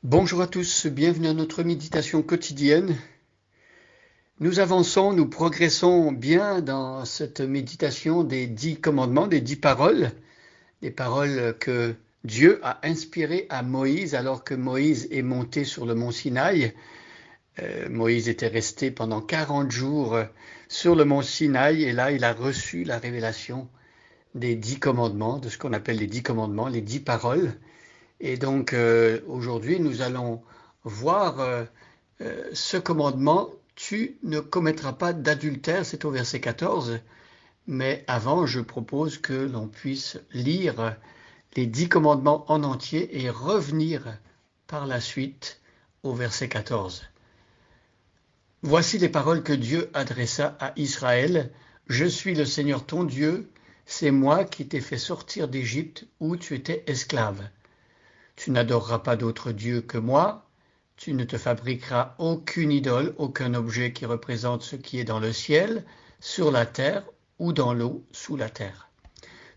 Bonjour à tous, bienvenue à notre méditation quotidienne. Nous avançons, nous progressons bien dans cette méditation des 10 commandements, des 10 paroles, des paroles que Dieu a inspirées à Moïse alors que Moïse est monté sur le mont Sinaï. Moïse était resté pendant 40 jours sur le mont Sinaï et là il a reçu la révélation des 10 commandements, de ce qu'on appelle les 10 commandements, les 10 paroles. Et donc aujourd'hui nous allons voir ce commandement, tu ne commettras pas d'adultère, c'est au verset 14, mais avant, je propose que l'on puisse lire les 10 commandements en entier et revenir par la suite au verset 14. Voici les paroles que Dieu adressa à Israël. Je suis le Seigneur ton Dieu, c'est moi qui t'ai fait sortir d'Égypte où tu étais esclave. Tu n'adoreras pas d'autre Dieu que moi. Tu ne te fabriqueras aucune idole, aucun objet qui représente ce qui est dans le ciel, sur la terre ou dans l'eau sous la terre.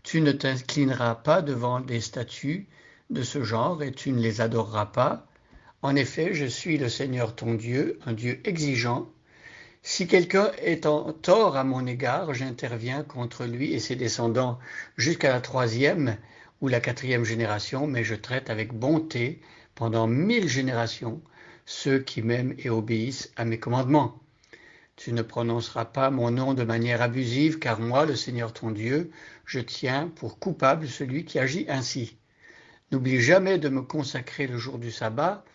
Tu ne t'inclineras pas devant des statues de ce genre et tu ne les adoreras pas. En effet, je suis le Seigneur ton Dieu, un Dieu exigeant. Si quelqu'un est en tort à mon égard, j'interviens contre lui et ses descendants jusqu'à la 3e ou la 4e génération, mais je traite avec bonté pendant 1000 générations ceux qui m'aiment et obéissent à mes commandements. Tu ne prononceras pas mon nom de manière abusive, car moi, le Seigneur ton Dieu, je tiens pour coupable celui qui agit ainsi. N'oublie jamais de me consacrer le jour du sabbat.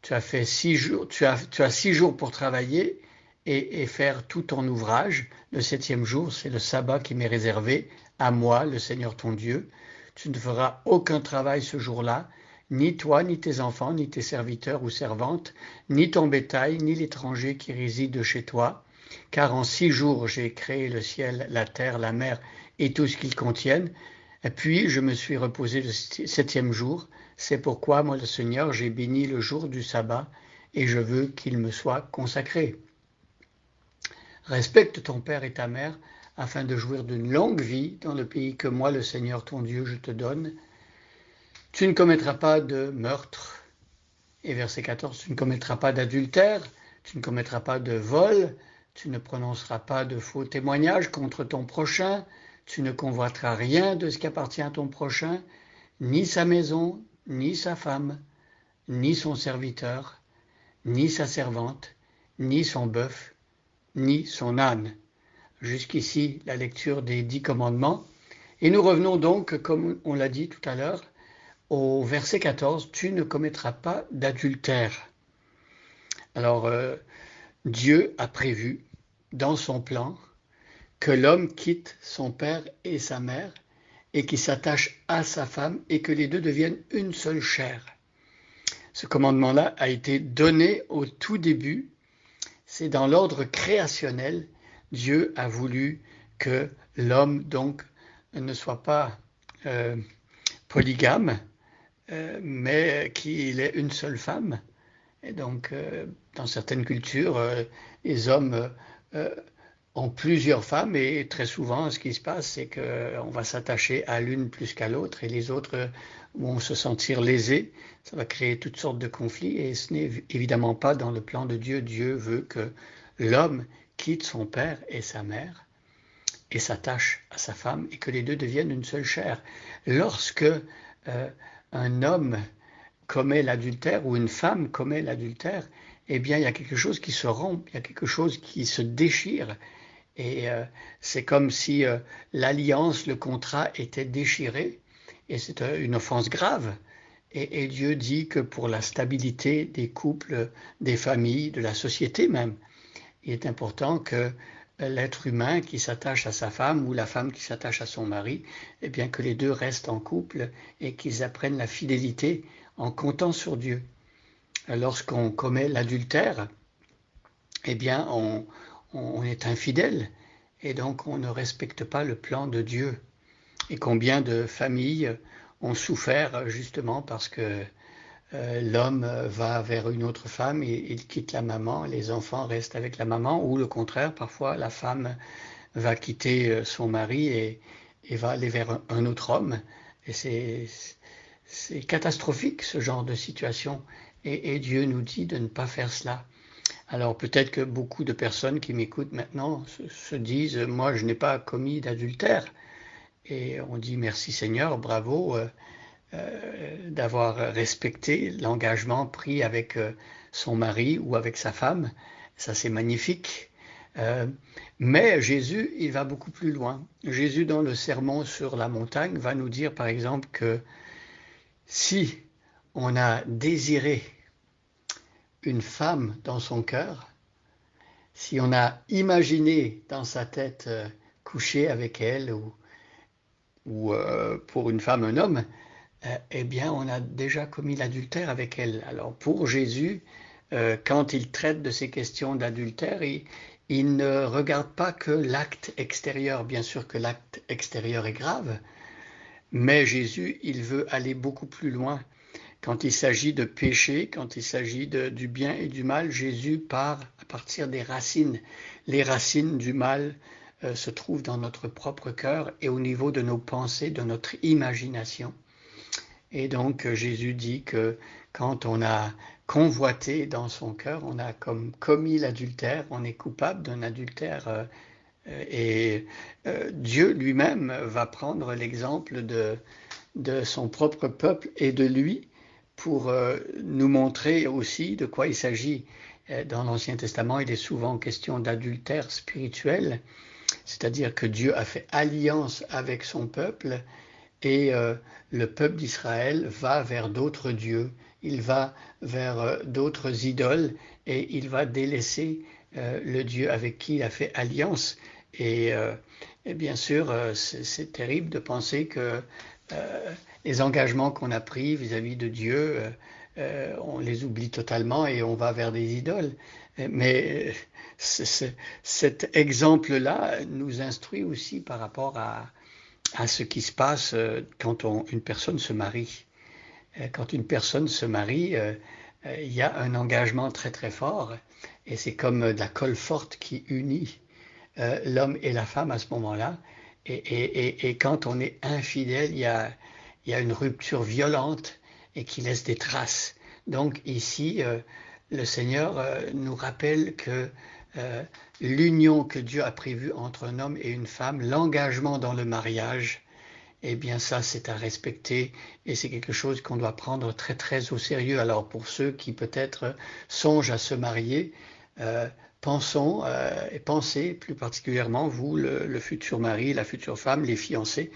Tu as 6 jours pour travailler et faire tout ton ouvrage. Le 7e jour, c'est le sabbat qui m'est réservé, à moi, le Seigneur ton Dieu. Tu ne feras aucun travail ce jour-là, ni toi, ni tes enfants, ni tes serviteurs ou servantes, ni ton bétail, ni l'étranger qui réside chez toi. Car en 6 jours, j'ai créé le ciel, la terre, la mer et tout ce qu'ils contiennent. Et puis, je me suis reposé le 7e jour. C'est pourquoi, moi, le Seigneur, j'ai béni le jour du sabbat et je veux qu'il me soit consacré. Respecte ton père et ta mère afin de jouir d'une longue vie dans le pays que moi, le Seigneur ton Dieu, je te donne. Tu ne commettras pas de meurtre. Et verset 14, tu ne commettras pas d'adultère, tu ne commettras pas de vol, tu ne prononceras pas de faux témoignages contre ton prochain, tu ne convoiteras rien de ce qui appartient à ton prochain, ni sa maison, ni sa femme, ni son serviteur, ni sa servante, ni son bœuf, ni son âne. Jusqu'ici, la lecture des 10 commandements. Et nous revenons donc, comme on l'a dit tout à l'heure, au verset 14, tu ne commettras pas d'adultère. Alors, Dieu a prévu dans son plan que l'homme quitte son père et sa mère et qu'il s'attache à sa femme et que les deux deviennent une seule chair. Ce commandement-là a été donné au tout début. C'est dans l'ordre créationnel. Dieu a voulu que l'homme donc ne soit pas polygame, mais qu'il ait une seule femme. Et donc, dans certaines cultures, les hommes ont plusieurs femmes et très souvent, ce qui se passe, c'est qu'on va s'attacher à l'une plus qu'à l'autre et les autres vont se sentir lésés. Ça va créer toutes sortes de conflits et ce n'est évidemment pas dans le plan de Dieu. Dieu veut que l'homme quitte son père et sa mère et s'attache à sa femme et que les deux deviennent une seule chair. Lorsque un homme commet l'adultère ou une femme commet l'adultère, eh bien, il y a quelque chose qui se rompt, il y a quelque chose qui se déchire. Et c'est comme si l'alliance, le contrat était déchiré. Et c'est une offense grave. Et Dieu dit que pour la stabilité des couples, des familles, de la société même, il est important que l'être humain qui s'attache à sa femme ou la femme qui s'attache à son mari, eh bien que les deux restent en couple et qu'ils apprennent la fidélité en comptant sur Dieu. Lorsqu'on commet l'adultère, eh bien on est infidèle et donc on ne respecte pas le plan de Dieu. Et combien de familles ont souffert justement parce que l'homme va vers une autre femme et il quitte la maman, les enfants restent avec la maman, ou le contraire, parfois la femme va quitter son mari et va aller vers un autre homme. Et c'est catastrophique ce genre de situation et Dieu nous dit de ne pas faire cela. Alors peut-être que beaucoup de personnes qui m'écoutent maintenant se disent moi je n'ai pas commis d'adultère et on dit merci Seigneur, bravo d'avoir respecté l'engagement pris avec son mari ou avec sa femme, ça c'est magnifique. Mais Jésus, il va beaucoup plus loin. Jésus, dans le sermon sur la montagne, va nous dire par exemple que si on a désiré une femme dans son cœur, si on a imaginé dans sa tête coucher avec elle ou pour une femme un homme, eh bien on a déjà commis l'adultère avec elle. Alors pour Jésus, quand il traite de ces questions d'adultère, il ne regarde pas que l'acte extérieur. Bien sûr que l'acte extérieur est grave, mais Jésus, il veut aller beaucoup plus loin. Quand il s'agit de péché, quand il s'agit du bien et du mal, Jésus part à partir des racines. Les racines du mal se trouvent dans notre propre cœur et au niveau de nos pensées, de notre imagination. Et donc Jésus dit que quand on a convoité dans son cœur, on a comme commis l'adultère, on est coupable d'un adultère. Et Dieu lui-même va prendre l'exemple de son propre peuple et de lui pour nous montrer aussi de quoi il s'agit. Dans l'Ancien Testament, il est souvent question d'adultère spirituel, c'est-à-dire que Dieu a fait alliance avec son peuple et le peuple d'Israël va vers d'autres dieux, il va vers d'autres idoles et il va délaisser le Dieu avec qui il a fait alliance. Et bien sûr, c'est terrible de penser que les engagements qu'on a pris vis-à-vis de Dieu, on les oublie totalement et on va vers des idoles. Mais cet exemple-là nous instruit aussi par rapport à ce qui se passe quand une personne se marie. Quand une personne se marie, il y a un engagement très très fort et c'est comme de la colle forte qui unit l'homme et la femme à ce moment-là. Et quand on est infidèle, il y a une rupture violente et qui laisse des traces. Donc ici, le Seigneur nous rappelle que l'union que Dieu a prévue entre un homme et une femme, l'engagement dans le mariage, eh bien ça c'est à respecter et c'est quelque chose qu'on doit prendre très très au sérieux. Alors pour ceux qui peut-être songent à se marier, pensons et pensez plus particulièrement, vous, le futur mari, la future femme, les fiancés,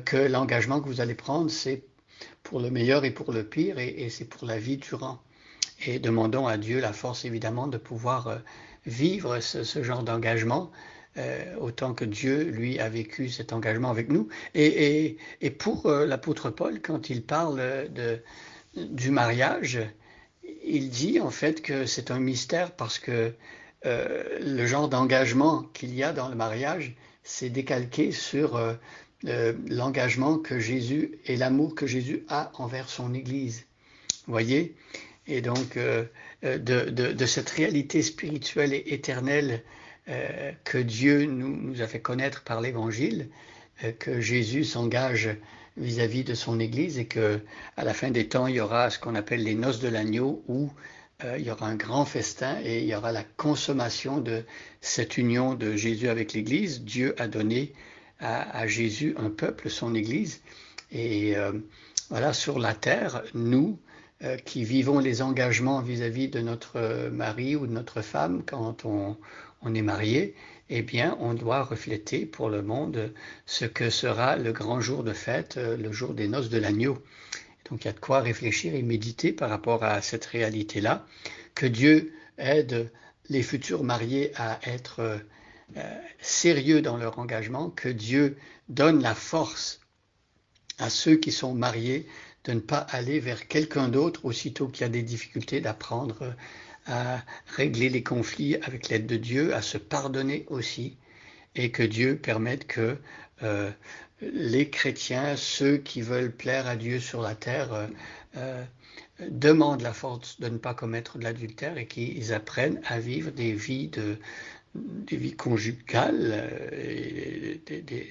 que l'engagement que vous allez prendre, c'est pour le meilleur et pour le pire, et c'est pour la vie durant. Et demandons à Dieu la force, évidemment, de pouvoir vivre ce genre d'engagement, autant que Dieu, lui, a vécu cet engagement avec nous. Et pour l'apôtre Paul, quand il parle du mariage, il dit en fait que c'est un mystère parce que le genre d'engagement qu'il y a dans le mariage, c'est décalqué sur l'engagement que Jésus et l'amour que Jésus a envers son Église. Vous voyez? Et donc, de cette réalité spirituelle et éternelle que Dieu nous a fait connaître par l'Évangile, que Jésus s'engage vis-à-vis de son Église et que à la fin des temps, il y aura ce qu'on appelle les noces de l'agneau où il y aura un grand festin et il y aura la consommation de cette union de Jésus avec l'Église. Dieu a donné à Jésus un peuple, son Église. Et voilà, sur la terre, nous qui vivons les engagements vis-à-vis de notre mari ou de notre femme quand on est marié, eh bien, on doit refléter pour le monde ce que sera le grand jour de fête, le jour des noces de l'agneau. Donc, il y a de quoi réfléchir et méditer par rapport à cette réalité-là. Que Dieu aide les futurs mariés à être sérieux dans leur engagement, que Dieu donne la force à ceux qui sont mariés de ne pas aller vers quelqu'un d'autre aussitôt qu'il y a des difficultés, d'apprendre à régler les conflits avec l'aide de Dieu, à se pardonner aussi, et que Dieu permette que les chrétiens, ceux qui veulent plaire à Dieu sur la terre, demandent la force de ne pas commettre de l'adultère et qu'ils apprennent à vivre des vies conjugales,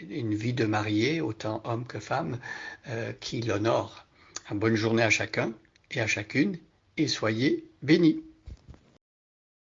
une vie de marié, autant homme que femme, qui l'honore. Bonne journée à chacun et à chacune et soyez bénis.